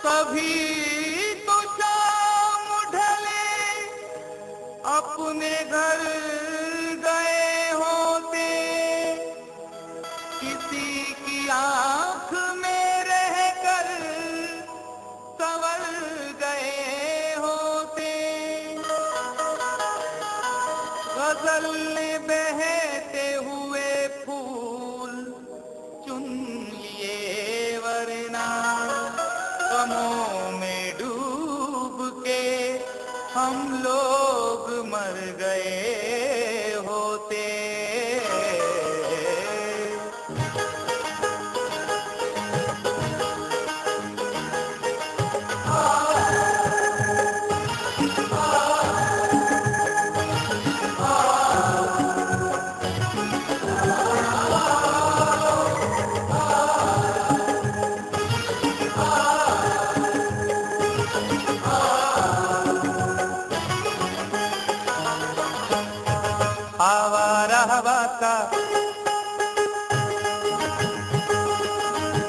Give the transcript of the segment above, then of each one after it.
कभी तो शाम ढले अपने घर गए होते, किसी की आंख में रहकर संवर गए होते। गजल में बहते हुए फूल चुन लिए, वरना गमों में डूब के हम लोग मर गए होते।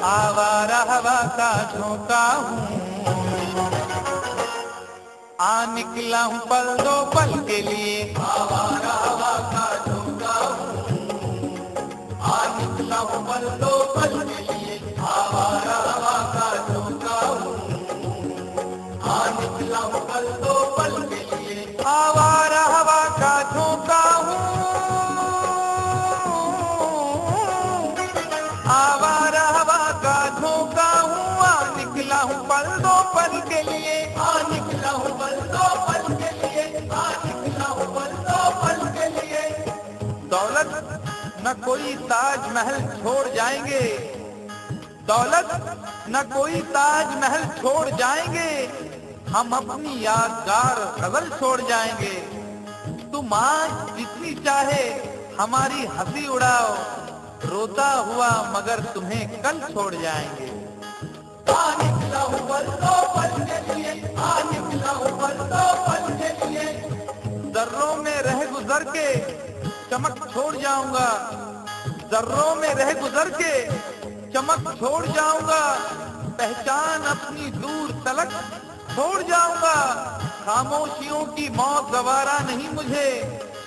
आवारा हवा का झोंका हूँ, आ निकला हूँ पल दो पल के लिए। आवारा हवा का झोंका हूँ, आ निकला हूँ पल दो पल के लिए। आवारा हवा का झोंका हूँ, आ निकला हूँ पल दो पल के लिए। आवारा हवा का झोंका हूँ, आवारा हवा का झोंका हूँ, आ निकला हूँ पल दो पल के लिए। आ निकला हूँ पल दो पल के लिए, आ निकला हूँ पल दो पल के लिए। दौलत न कोई ताजमहल छोड़ जाएंगे, दौलत न कोई ताजमहल छोड़ जाएंगे, हम अपनी यादगार गजल छोड़ जाएंगे। तुम आज जितनी चाहे हमारी हंसी उड़ाओ, रोता हुआ मगर तुम्हें कल छोड़ जाएंगे। आ निकला हूँ पल दो पल के लिए, आ निकला हूँ पल दो पल के लिए। जर्रों में रह गुजर के चमक छोड़ जाऊंगा, जर्रों में रह गुजर के चमक छोड़ जाऊंगा, पहचान अपनी दूर तलक छोड़ जाऊंगा। खामोशियों की मौत गवारा नहीं मुझे,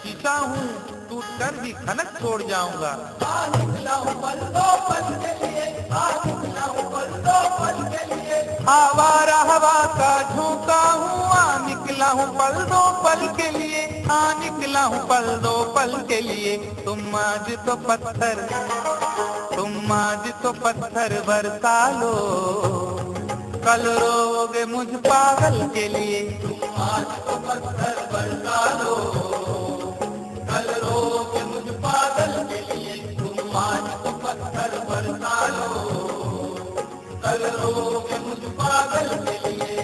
शीशा हूँ टूट कर भी खनक छोड़ जाऊंगा। आ निकला हूँ पल दो पल के लिए, आ निकला हूँ पल दो पल के लिए। आवारा हवा का झोंका हूँ, आ निकला हूँ पल दो पल के लिए। आ निकला हूँ पल दो पल के लिए। तुम आज तो पत्थर, तुम आज तो पत्थर बरसा लो, कल रोगे मुझ पागल के लिए। तुम आज तो पत्थर बरसा लो, कल रोगे मुझ पागल के लिए। तुम आज तो पत्थर बरसा लो, कल रोगे मुझ पागल के लिए।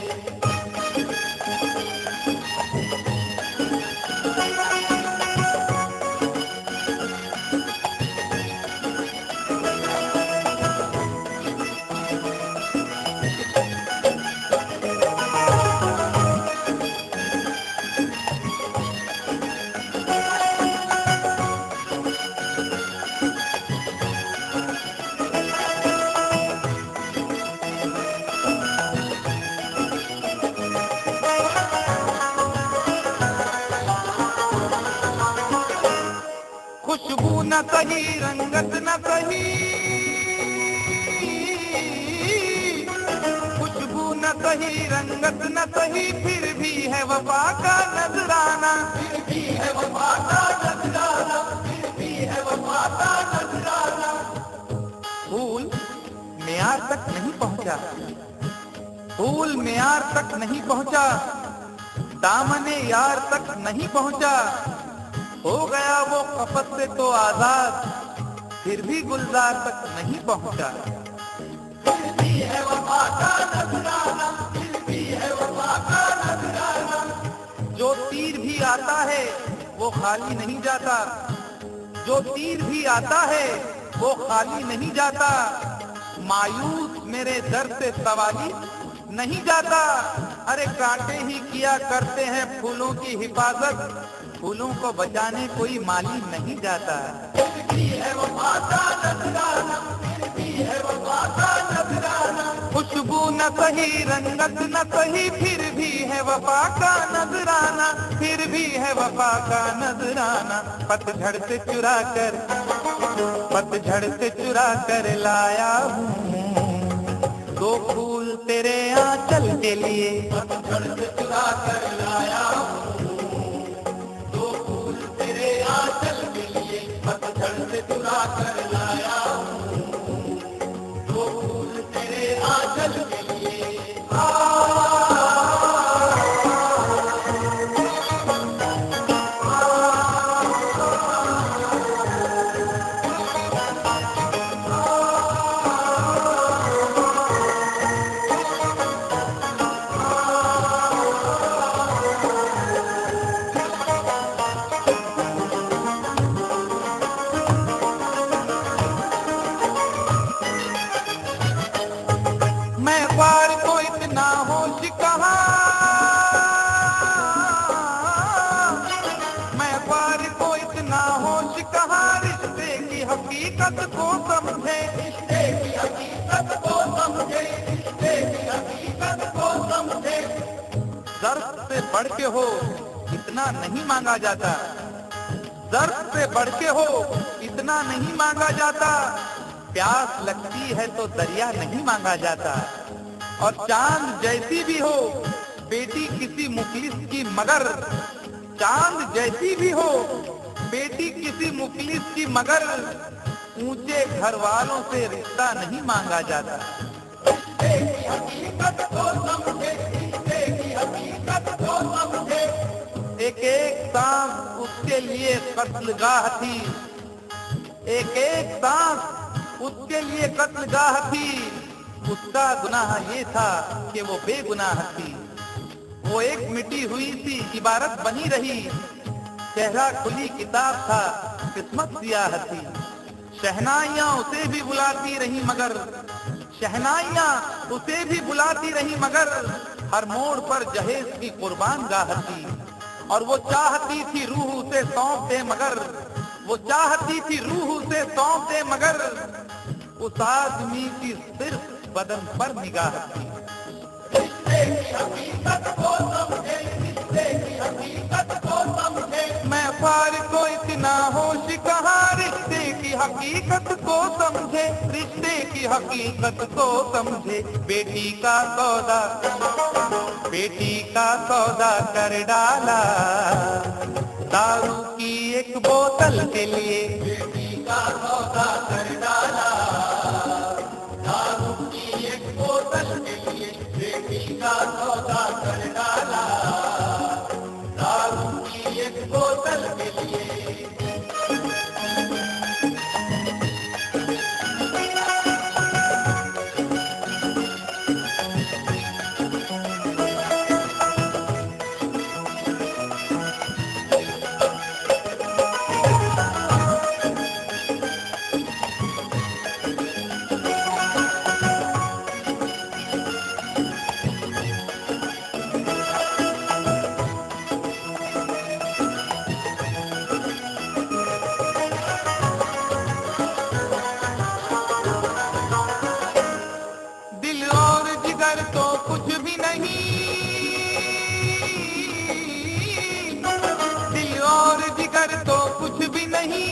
खुशबू न सही, रंगत न सही, खुशबू न सही, रंगत न सही, फिर भी है वफा का नजराना, फिर भी है वफा का नजराना, फिर भी है वफा का नजराना। फूल मेयार तक नहीं पहुंचा, फूल मेयार तक नहीं पहुंचा, दामने यार तक नहीं पहुंचा, हो गया वो कफस से तो आजाद, फिर भी गुलजार तक नहीं पहुंचा। फिर भी है वफा का नजराना, फिर भी है वफा का नजराना। जो तीर भी आता है वो खाली नहीं जाता, जो तीर भी आता है वो खाली नहीं जाता, मायूस मेरे दर से सवाली नहीं जाता। अरे कांटे ही किया करते हैं फूलों की हिफाजत, फूलों को बचाने कोई माली नहीं जाता। फिर भी है वफा का नजराना, फिर भी है वफा का नजराना। खुशबू न सही रंगत न सही, फिर भी है वफा का नजराना, फिर भी है वफा का नजराना। पतझड़ से चुरा कर लाया हूँ दो फूल तेरे आंचल के लिए। पतझड़ से चुरा कर लाया हूँ दो फूल तेरे आंचल के लिए। पतझड़ से चुरा कर लाया हूँ दो फूल तेरे आंचल के लिए। मैं ख्वार को इतना होश कहाँ, मैं ख्वार को इतना होश कहाँ, रिश्ते की हकीकत को समझे, रिश्ते की हकीकत को समझे, रिश्ते की हकीकत को समझे। ज़र्फ़ से बढ़ के हो इतना नहीं मांगा जाता, ज़र्फ़ से बढ़ के हो इतना नहीं मांगा जाता। प्यास लगती है तो दरिया नहीं मांगा जाता। और चांद जैसी भी हो बेटी किसी मुखलिस की, मगर चांद जैसी भी हो बेटी किसी मुखलिस की, मगर ऊंचे घर वालों से रिश्ता नहीं मांगा जाता। रिश्ते की हकीकत को समझे, रिश्ते की हकीकत को समझे। एक एक सांस उसके लिए कत्लगाह थी, एक एक सांस उसके लिए कत्लगाह थी। उसका गुनाह ये था कि वो बेगुनाह थी। वो एक मिटी हुई सी इबारत बनी रही, चेहरा खुली किताब था, किस्मत सियाह थी। शहनाइयाँ उसे भी बुलाती रही मगर, शहनाइयाँ उसे भी बुलाती रही मगर, हर मोड़ पर जहेज की कुर्बान गाह थी। और वो चाहती थी रूह उसे सौंप दे मगर, वो चाहती थी रूह उसे सौंप दे मगर, उस आदमी की सिर्फ बदन पर निगाह थी। रिश्ते की हकीकत को समझे, रिश्ते की हकीकत को समझे। मैं ख्वार को इतना होश कहाँ, रिश्ते की हकीकत को समझे, रिश्ते की हकीकत को समझे। बेटी का सौदा, बेटी का सौदा कर डाला दारू की एक बोतल के लिए। बेटी का सौदा कर डाला दारू की एक बोतल के लिए। बेटी का सौदा कर डाला दारू की एक बोतल के लिए।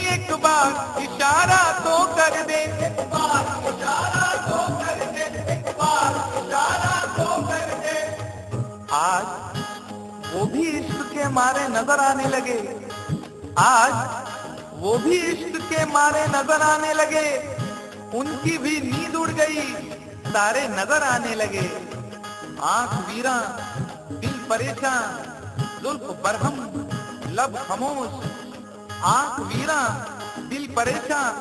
एक बार इशारा तो कर दे, एक बार इशारा तो कर दे, एक बार इशारा तो कर दे। आज वो भी इश्क के मारे नजर आने लगे, आज वो भी इश्क के मारे नजर आने लगे। उनकी भी नींद उड़ गई, तारे नजर आने लगे। आंख वीरा दिल परेशान, जुल्फ बरहम लब खामोश। आंख वीरा दिल परेशान,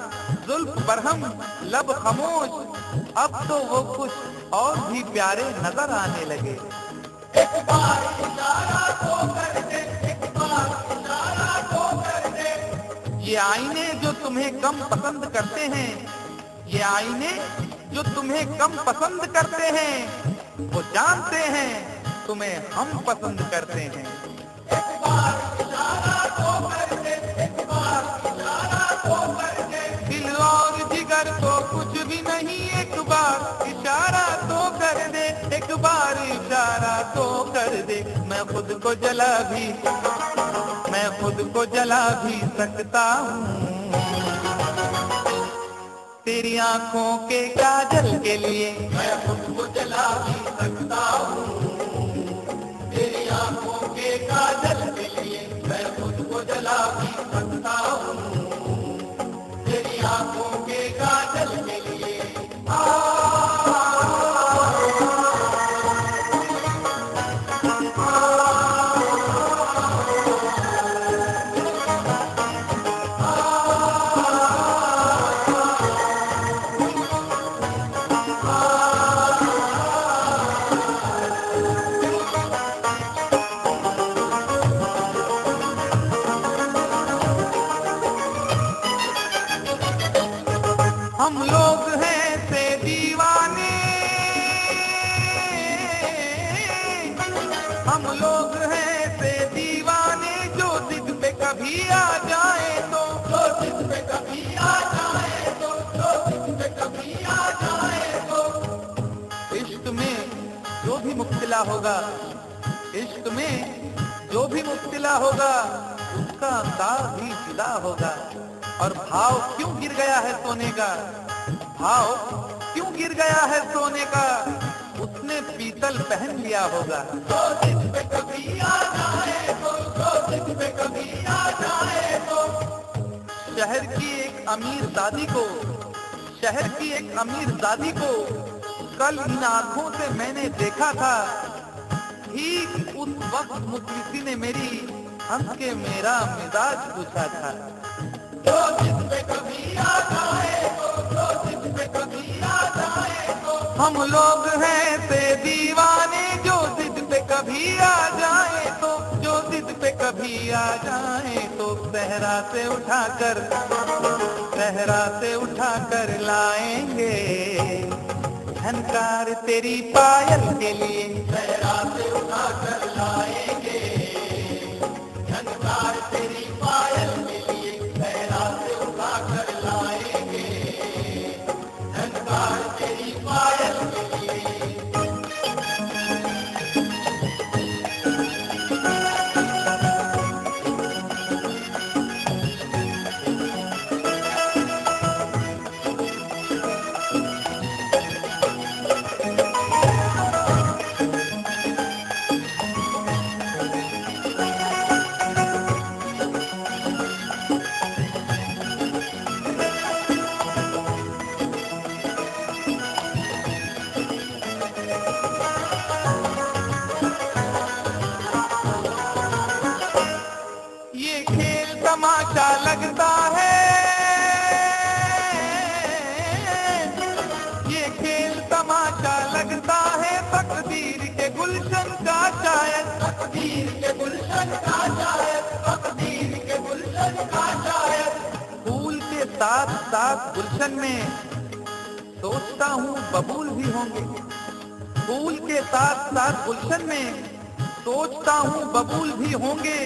जुल्फ बरहम लब खामोश। अब तो वो कुछ और भी प्यारे नजर आने लगे। एक बार इशारा तो कर दे, एक बार इशारा तो कर दे। ये आईने जो तुम्हें कम पसंद करते हैं, ये आईने जो तुम्हें कम पसंद करते हैं, वो जानते हैं तुम्हें हम पसंद करते हैं। एक बार इशारा तो कर दे, एक बार इशारा तो कर दे। दिल और जिगर तो कुछ भी नहीं, एक बार इशारा तो कर दे। तो कर दे, मैं खुद को जला भी सकता हूँ। तेरी आंखों के काजल के लिए मैं खुद को जला भी सकता हूँ। तेरी आंखों के काजल के लिए मैं खुद को जला भी सकता हूँ। तेरी आंखों के काजल के लिए हम लोग हैं से दीवाने, हम लोग हैं से दीवाने, जो जिद पे कभी आ जाए तो, जो जिद पे कभी आ जाए तो, जो जिद पे कभी आ जाए तो। इश्क में जो भी मुब्तला होगा, इश्क में जो भी मुब्तला होगा, उसका अंदाज ही जुदा होगा। और भाव क्यों गिर गया है सोने का, भाव क्यों गिर गया है सोने का, उसने पीतल पहन लिया होगा। जो जिद पे कभी आ जाए तो, जो जिद पे कभी आ जाए तो। शहर की एक अमीर दादी को, शहर की एक अमीर दादी को कल इन आंखों से मैंने देखा था। ठीक उस वक्त मुफलिसी ने मेरी हंस के मेरा मिजाज पूछा था। जो जिद पे कभी आ जाए तो, जो जिद पे कभी आ जाए तो। हम लोग हैं से दीवाने, जो जिद पे कभी आ जाए तो, जो जिद पे कभी आ जाए तो। सहरा से उठाकर लाएंगे झनकार तेरी पायल के लिए। सहरा से उठाकर लाएंगे झनकार तेरी पायल के लिए। सहरा से उठाकर लाएंगे झनकार तेरी पायल के लिए। ये खेल तमाशा लगता है, ये खेल तमाशा लगता है, तकदीर के गुलशन का शायद, तकदीर के गुलशन का शायद, तकदीर के गुलशन का शायद। फूल के साथ साथ गुलशन में सोचता हूँ बबूल भी होंगे। फूल के साथ साथ गुलशन में सोचता हूँ बबूल भी होंगे।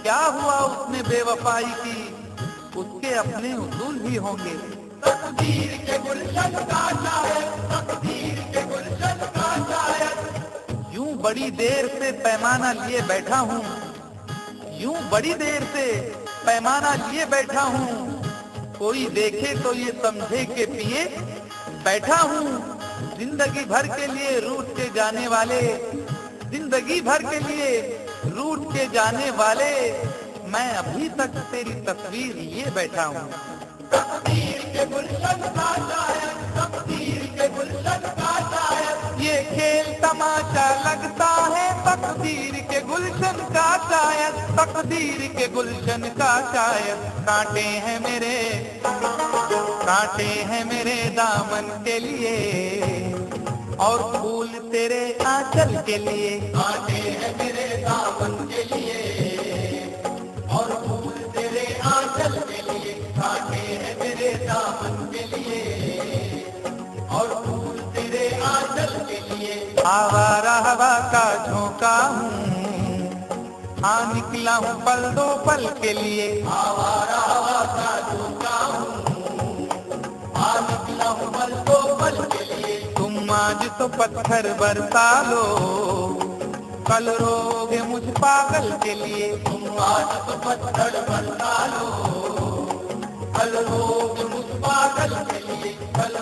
क्या हुआ उसने बेवफाई की, उसके अपने उसूल भी होंगे। तकदीर के गुलशन का शायद, तकदीर के गुलशन का शायद। यूं बड़ी देर से पैमाना लिए बैठा हूँ, यूं बड़ी देर से पैमाना लिए बैठा हूँ। कोई देखे तो ये समझे के पिए बैठा हूँ। जिंदगी भर के लिए रूठ के जाने वाले, जिंदगी भर के लिए रूठ के जाने वाले, मैं अभी तक तेरी तस्वीर लिए बैठा हूँ। तकदीर के गुलशन का शायद, तकदीर के गुलशन का शायद। ये खेल तमाशा लगता है, तकदीर के गुलशन का शायद, तकदीर के गुलशन का शायद। कांटे हैं मेरे दामन के लिए, और फूल तेरे आंचल के लिए। कांटे हैं मेरे दामन के लिए, और फूल तेरे आंचल के लिए। कांटे हैं मेरे दामन के लिए, और फूल तेरे आंचल के लिए। आवारा हवा का झोंका हूँ, हाँ निकला हूँ पल दो पल के लिए। आवारा हवा का झोंका हूँ, हाँ निकला हूँ पल दो पल के लिए। तुम आज तो पत्थर बरसा लो, कल रोगे मुझ पागल के लिए। तुम आज तो पत्थर बन डालो, कल रोगे मुझ पागल के लिए, कल